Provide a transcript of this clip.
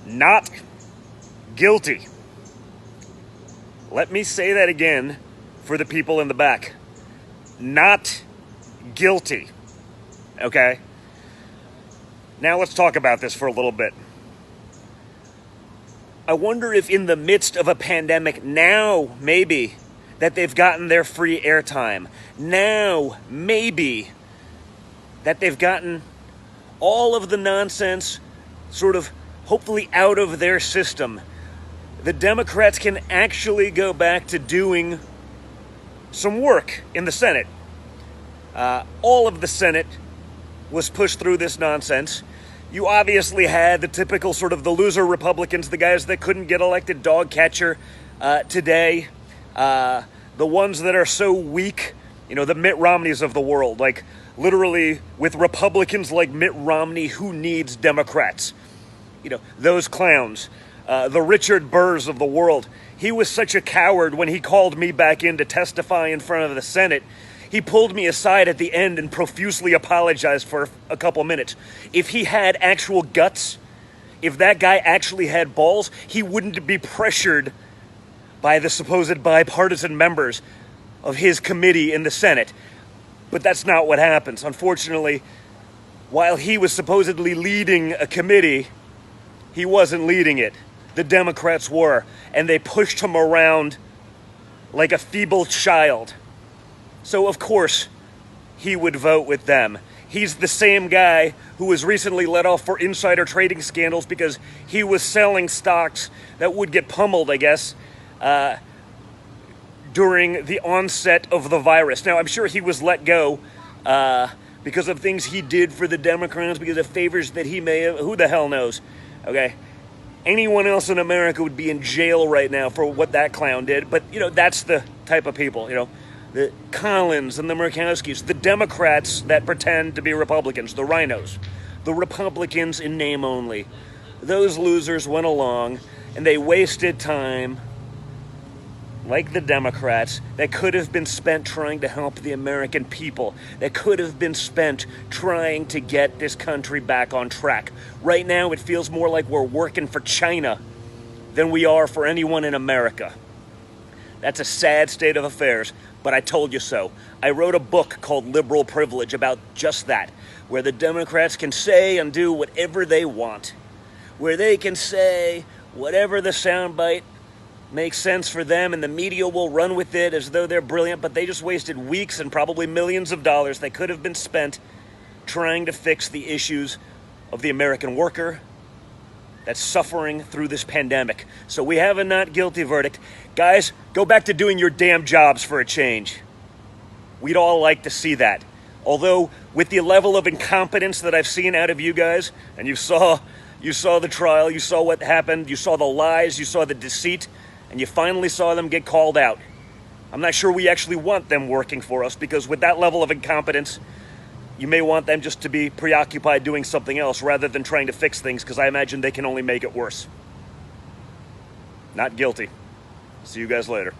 Not guilty. Let me say that again for the people in the back. Not guilty. Okay? Now let's talk about this for a little bit. I wonder if in the midst of a pandemic now, maybe, that they've gotten their free airtime. Now, maybe, that they've gotten all of the nonsense sort of hopefully out of their system. The Democrats can actually go back to doing some work in the Senate. All of the Senate was pushed through this nonsense. You obviously had the typical sort of the loser Republicans, the guys that couldn't get elected, dog catcher today, the ones that are so weak, the Mitt Romneys of the world, like literally with Republicans like Mitt Romney, who needs Democrats? Those clowns, the Richard Burrs of the world. He was such a coward when he called me back in to testify in front of the Senate. He pulled me aside at the end and profusely apologized for a couple minutes. If he had actual guts, if that guy actually had balls, he wouldn't be pressured by the supposed bipartisan members of his committee in the Senate. But that's not what happens. Unfortunately, while he was supposedly leading a committee, he wasn't leading it. The Democrats were, and they pushed him around like a feeble child. So, of course, he would vote with them. He's the same guy who was recently let off for insider trading scandals because he was selling stocks that would get pummeled, I guess, during the onset of the virus. Now, I'm sure he was let go because of things he did for the Democrats, because of favors that he may have. Who the hell knows? Okay? Anyone else in America would be in jail right now for what that clown did. But, that's the type of people, the Collins and the Murkowskis, the Democrats that pretend to be Republicans, the rhinos, the Republicans in name only. Those losers went along and they wasted time, like the Democrats, that could have been spent trying to help the American people, that could have been spent trying to get this country back on track. Right now, it feels more like we're working for China than we are for anyone in America. That's a sad state of affairs, but I told you so. I wrote a book called Liberal Privilege about just that, where the Democrats can say and do whatever they want, where they can say whatever the soundbite makes sense for them, and the media will run with it as though they're brilliant, but they just wasted weeks and probably millions of dollars that could have been spent trying to fix the issues of the American worker that's suffering through this pandemic. So we have a not guilty verdict. Guys, go back to doing your damn jobs for a change. We'd all like to see that. Although, with the level of incompetence that I've seen out of you guys, and you saw the trial, you saw what happened, you saw the lies, you saw the deceit, and you finally saw them get called out. I'm not sure we actually want them working for us, because with that level of incompetence, you may want them just to be preoccupied doing something else rather than trying to fix things, because I imagine they can only make it worse. Not guilty. See you guys later.